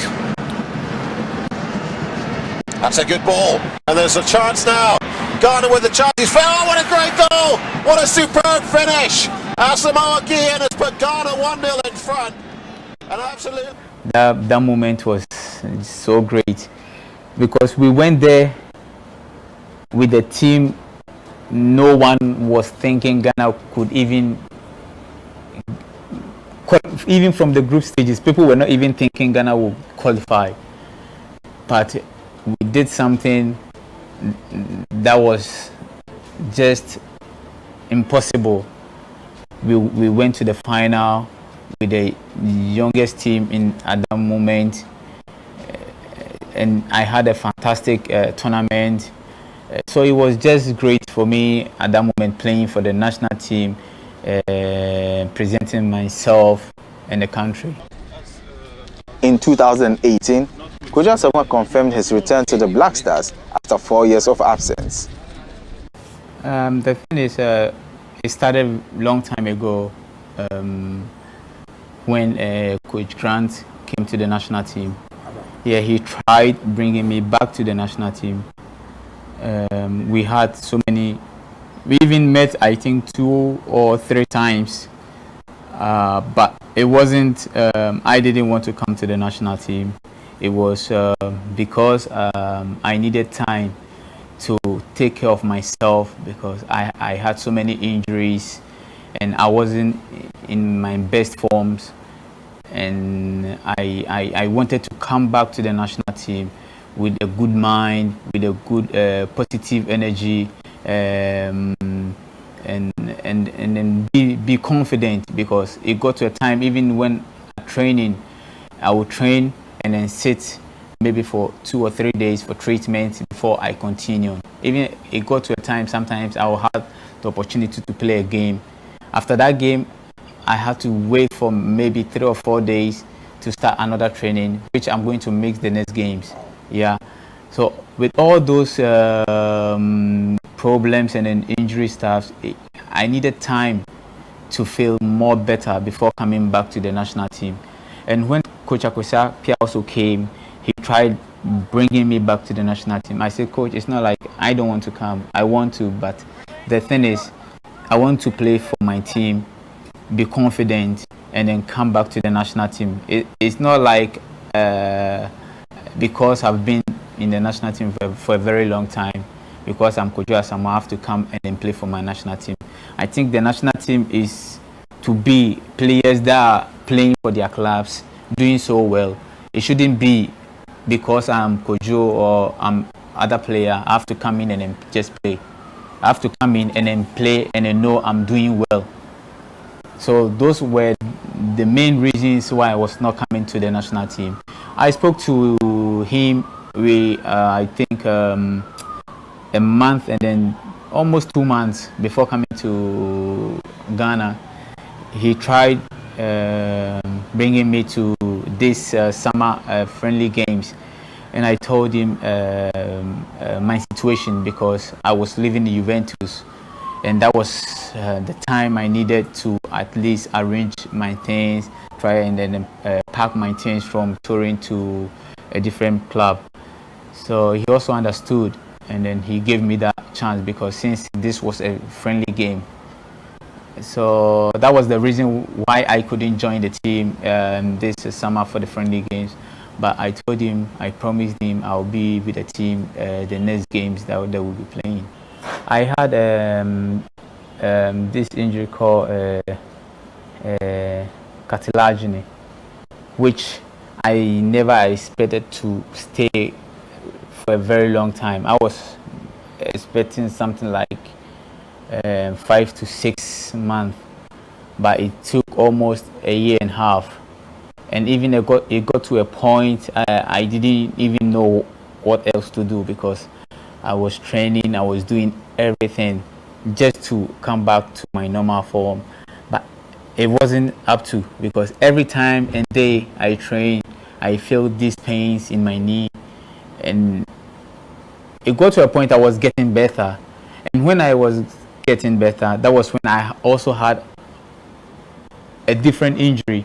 That's a good ball, and there's a chance now. Ghana with the chance. Oh, what a great goal! What a superb finish! Asamoah Gyan has put Ghana 1-0 in front. And absolutely. That moment was so great, because we went there with the team. No one was thinking Ghana could even from the group stages, people were not even thinking Ghana would qualify. But we did something that was just impossible. We went to the final with the youngest team at that moment, and I had a fantastic tournament. So it was just great for me at that moment, playing for the national team, presenting myself and the country. In 2018, Kojo Asamoah confirmed his return to the Black Stars after 4 years of absence. The thing is, it started a long time ago when Coach Grant came to the national team. Yeah, he tried bringing me back to the national team, We had so many. We even met, I think, 2 or 3 times. But it wasn't. I didn't want to come to the national team. It was because I needed time to take care of myself, because I had so many injuries and I wasn't in my best forms, and I wanted to come back to the national team with a good mind, with a good positive energy, and then be confident, because it got to a time, even when training, I would train and then sit maybe for 2 or 3 days for treatment before I continue. Even it got to a time, sometimes I will have the opportunity to play a game. After that game, I had to wait for maybe 3 or 4 days to start another training, which I'm going to mix the next games. Yeah. So with all those problems and then injury stuff, I needed time to feel more better before coming back to the national team. And when Coach Akwesa Pia also came, he tried bringing me back to the national team. I said, Coach, it's not like I don't want to come. I want to, but the thing is, I want to play for my team, be confident, and then come back to the national team. It's not like because I've been in the national team for a very long time, because I'm Kojo Asamoah, I have to come and then play for my national team. I think the national team is to be players that are playing for their clubs, doing so well. It shouldn't be because I'm Kojo or I'm other player, I have to come in and then just play. I have to come in and then play and then know I'm doing well. So those were the main reasons why I was not coming to the national team. I spoke to him, I think a month and then almost 2 months before coming to Ghana. He tried bringing me to this summer friendly games, and I told him my situation, because I was living in Juventus, and that was the time I needed to at least arrange my things, try and then pack my things from Turin to a different club. So he also understood, and then he gave me that chance, because since this was a friendly game. So that was the reason why I couldn't join the team this summer for the friendly games. But I told him, I promised him I'll be with the team the next games that they will be playing. I had this injury called cartilagine, which I never expected to stay for a very long time. I was expecting something like 5 to 6 months, but it took almost a year and a half. And even it got to a point I didn't even know what else to do, because I was training, I was doing everything just to come back to my normal form. But it wasn't up to, because every time and day I train, I feel these pains in my knee, and it got to a point I was getting better. And when I was getting better, that was when I also had a different injury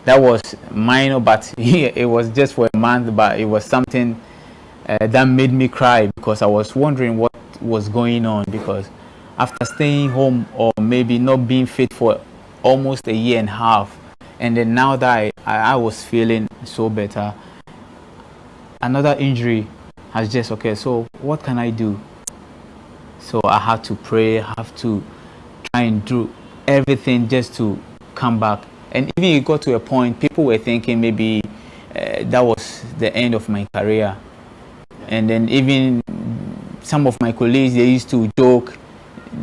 that was minor, but it was just for a month, but it was something that made me cry, because I was wondering what was going on, because after staying home or maybe not being fit for almost a year and a half, and then now that I was feeling so better, another injury has just occurred. So what can I do? So I had to pray, I have to try and do everything just to come back. And even it got to a point, people were thinking maybe that was the end of my career. And then even some of my colleagues, they used to joke,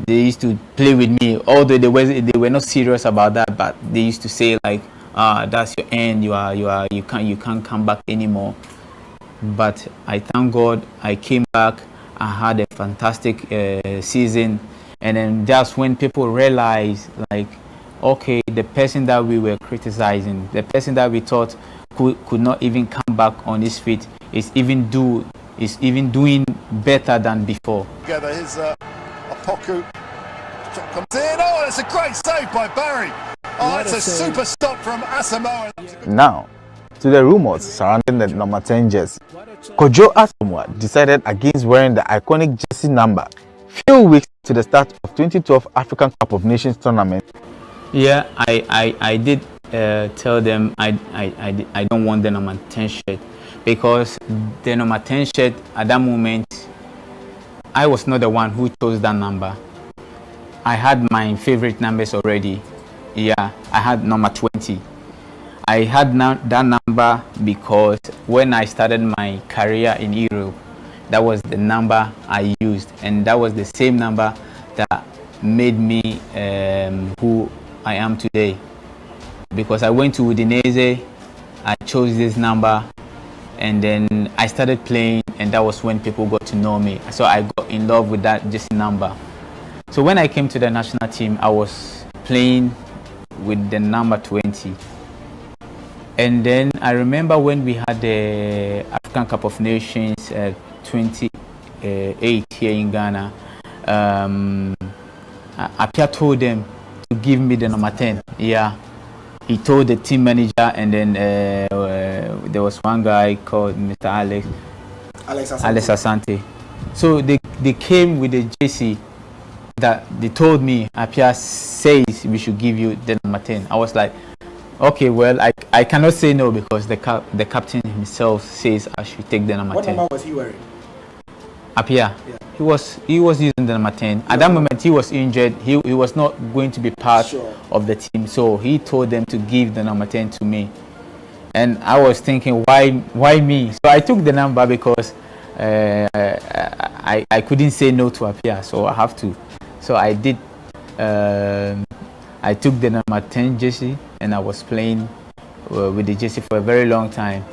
they used to play with me, although they were not serious about that, but they used to say like, that's your end, you can't come back anymore. But I thank God I came back. I had a fantastic season, and then just when people realized, like, okay, the person that we were criticizing, the person that we thought could not even come back on his feet, is even doing better than before. Together, his Opoku shot comes in. Oh, it's a great save by Barry. Oh, it's a super stop from Asamoah. Now, to the rumors surrounding the number 10 jersey. Kojo Asamoah decided against wearing the iconic jersey number few weeks to the start of 2012 African Cup of Nations tournament. Yeah, I did tell them I don't want the number 10 shirt, because the number 10 shirt at that moment, I was not the one who chose that number. I had my favorite numbers already. Yeah, I had number 20. I had that number because when I started my career in Europe, that was the number I used, and that was the same number that made me who I am today. Because I went to Udinese, I chose this number, and then I started playing, and that was when people got to know me. So I got in love with that just number. So when I came to the national team, I was playing with the number 20. And then I remember when we had the African Cup of Nations 28 here in Ghana, Apia told them to give me the number 10. Yeah, he told the team manager, and then there was one guy called Mr. Alex Asante. So they came with the jersey that they told me Apia says we should give you the number 10. I was like, okay, well, I cannot say no, because the captain himself says I should take the number 10. What number was he wearing? Apia. Yeah. He was using the number 10. At that moment, he was injured. He was not going to be part of the team, so he told them to give the number 10 to me. And I was thinking, why me? So I took the number because I couldn't say no to Apia, so I have to. So I did. I took the number 10 jersey, and I was playing with the jersey for a very long time.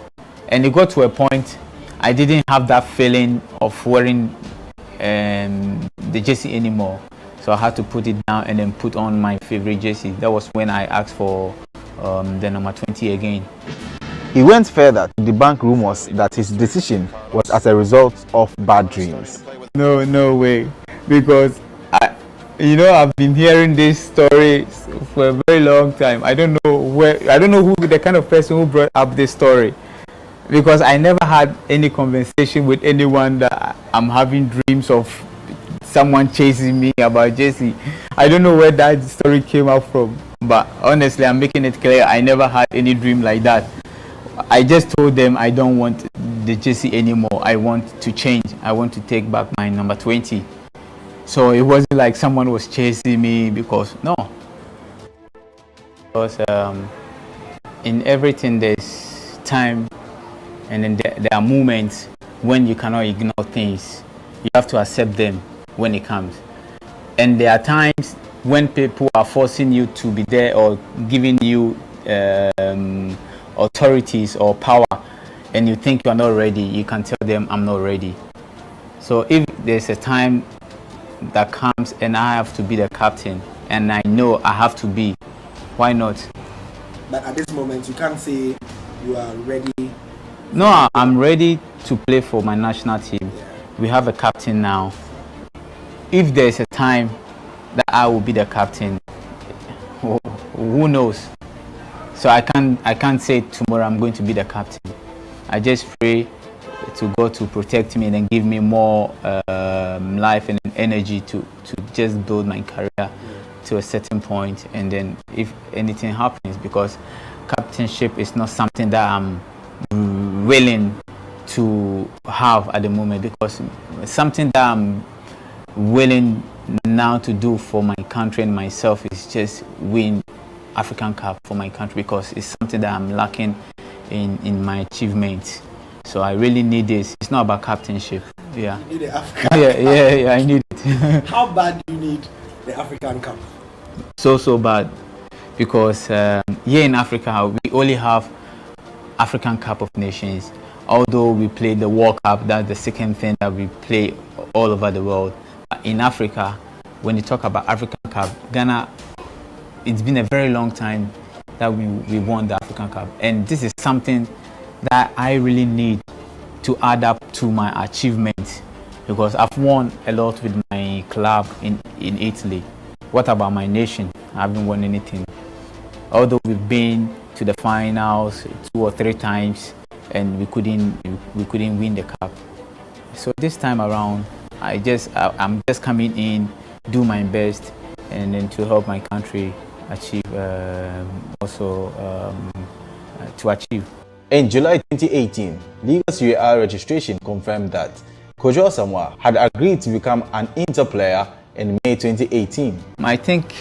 And it got to a point I didn't have that feeling of wearing the jersey anymore. So I had to put it down and then put on my favorite jersey. That was when I asked for the number 20 again. He went further to debunk rumors that his decision was as a result of bad dreams. No way, because I've been hearing this story for a very long time. I don't know who the kind of person who brought up this story, because I never had any conversation with anyone that I'm having dreams of someone chasing me about Jesse. I don't know where that story came out from, but honestly, I'm making it clear I never had any dream like that. I just told them I don't want the Jesse anymore. I want to change. I want to take back my number 20. So it wasn't like someone was chasing me, because no. Because in everything there's time, and then there are moments when you cannot ignore things. You have to accept them when it comes. And there are times when people are forcing you to be there or giving you authorities or power, and you think you're not ready. You can tell them I'm not ready. So if there's a time that comes and I have to be the captain, and I know I have to be, why not? But at this moment you can't say you are ready. No, I'm ready to play for my national team. We have a captain now. If there's a time that I will be the captain, who knows? So I can't say tomorrow I'm going to be the captain. I just pray to God to protect me and then give me more life and energy to just build my career to a certain point, and then if anything happens, because captainship is not something that I'm willing to have at the moment, because something that I'm willing now to do for my country and myself is just win African Cup for my country, because it's something that I'm lacking in my achievements. So I really need this. It's not about captainship. Yeah. You need the African Cup. Yeah, I need it. How bad do you need the African Cup? So bad, because here in Africa we only have African Cup of Nations. Although we play the World Cup, that's the second thing that we play all over the world. But in Africa, when you talk about African Cup, Ghana, it's been a very long time that we won the African Cup, and this is something that I really need to add up to my achievements, because I've won a lot with my club in Italy. What about my nation? I haven't won anything. Although we've been to the finals 2 or 3 times, and we couldn't win the cup. So this time around, I'm just coming in, do my best, and then to help my country achieve to achieve. In July 2018, Lagos UAR registration confirmed that Kojo Asamoah had agreed to become an Inter player in May 2018. I think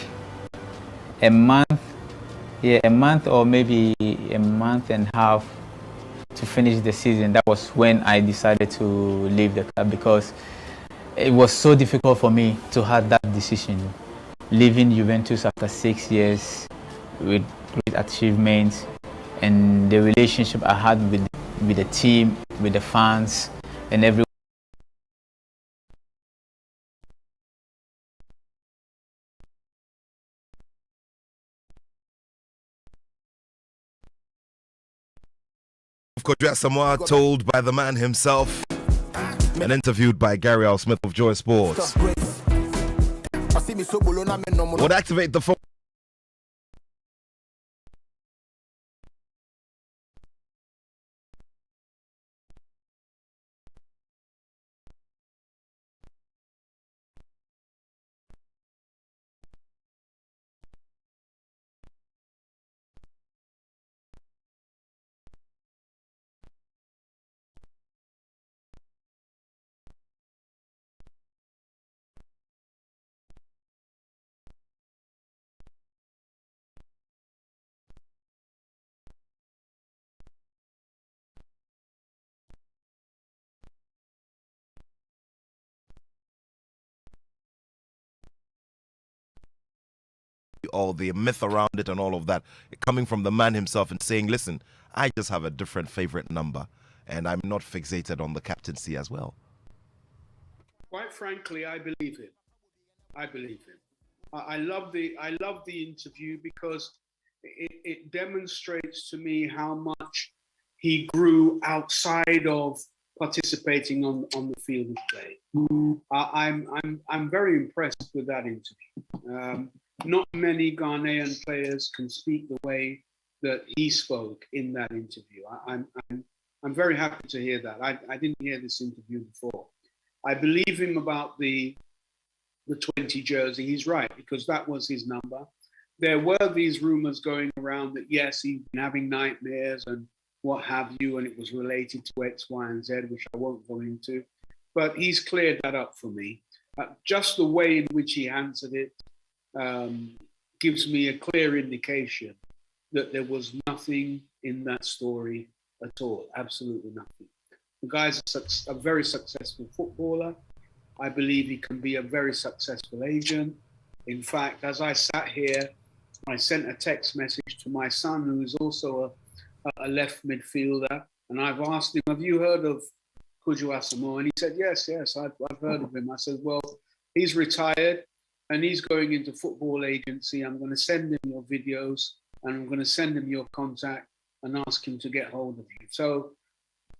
a month or maybe a month and a half to finish the season. That was when I decided to leave the club, because it was so difficult for me to have that decision. Leaving Juventus after 6 years with great achievements, and the relationship I had with the team, with the fans, and everyone. Kojo Asamoah, told by the man himself and interviewed by Gary L. Smith of Joy Sports. Would activate the phone. All the myth around it and all of that, coming from the man himself and saying, listen, I just have a different favorite number and I'm not fixated on the captaincy as well. Quite frankly, I believe him. I believe him. I love the interview because it demonstrates to me how much he grew outside of participating on the field of play. I'm very impressed with that interview. Not many Ghanaian players can speak the way that he spoke in that interview. I'm very happy to hear that. I didn't hear this interview before. I believe him about the 20 jersey. He's right, because that was his number. There were these rumors going around that yes, he'd been having nightmares and what have you, and it was related to X, Y, and Z, which I won't go into. But he's cleared that up for me. Just the way in which he answered it gives me a clear indication that there was nothing in that story at all. Absolutely nothing. The guy's a very successful footballer. I believe he can be a very successful agent. In fact, as I sat here, I sent a text message to my son, who is also a left midfielder, and I've asked him, have you heard of Kojo Asamoah? And he said, yes, I've heard of him. I said, well, he's retired and he's going into football agency. I'm going to send him your videos and I'm going to send him your contact and ask him to get hold of you. So,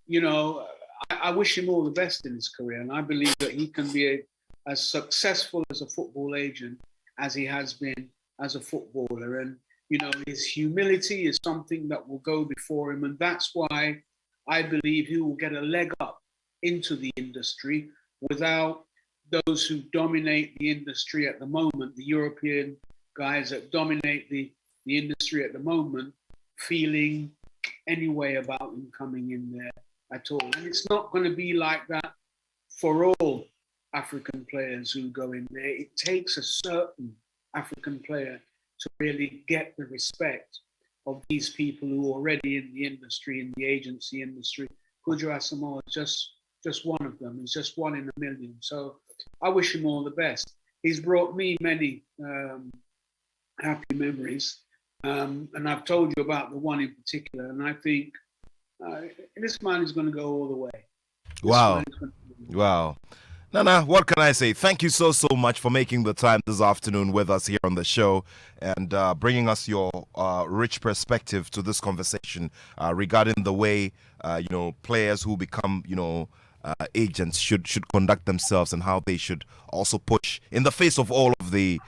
you know, I wish him all the best in his career, and I believe that he can be as successful as a football agent as he has been as a footballer. And, you know, his humility is something that will go before him. And that's why I believe he will get a leg up into the industry without those who dominate the industry at the moment, the European guys that dominate the industry at the moment, feeling any way about him coming in there at all. And it's not going to be like that for all African players who go in there. It takes a certain African player to really get the respect of these people who are already in the industry, in the agency industry. Kojo Asamoah is just one of them. He's just one in a million. So I wish him all the best. He's brought me many happy memories. And I've told you about the one in particular. And I think this man is going to go all the way. Wow. Wow. Nana, what can I say? Thank you so much for making the time this afternoon with us here on the show and bringing us your rich perspective to this conversation regarding the way, players who become, agents should conduct themselves and how they should also push in the face of all of the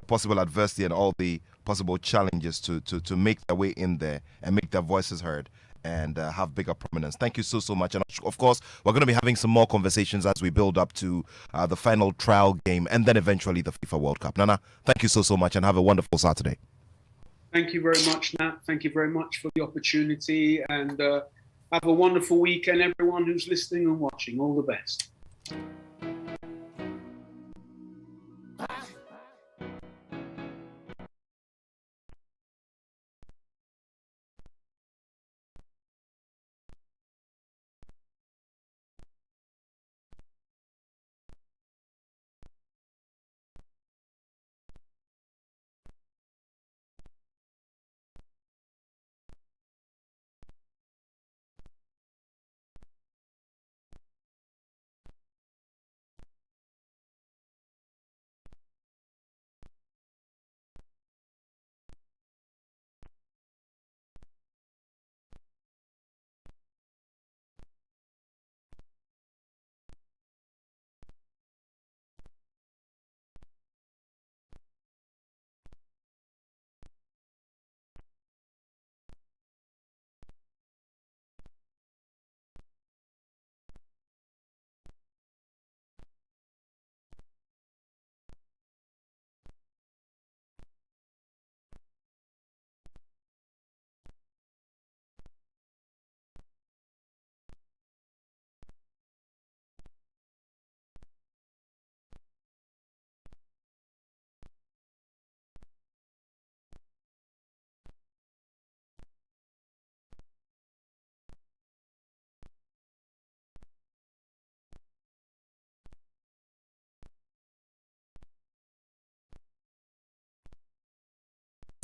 possible adversity and all the possible challenges to make their way in there and make their voices heard. and have bigger prominence. Thank you so much. And of course, we're going to be having some more conversations as we build up to the final trial game and then eventually the FIFA World Cup. Nana, thank you so much and have a wonderful Saturday. Thank you very much, Nat. Thank you very much for the opportunity, and have a wonderful weekend, everyone who's listening and watching. All the best.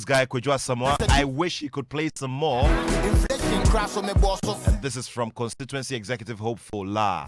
Guy Kujua Samoa, I wish he could play some more. And this is from Constituency Executive Hopeful La.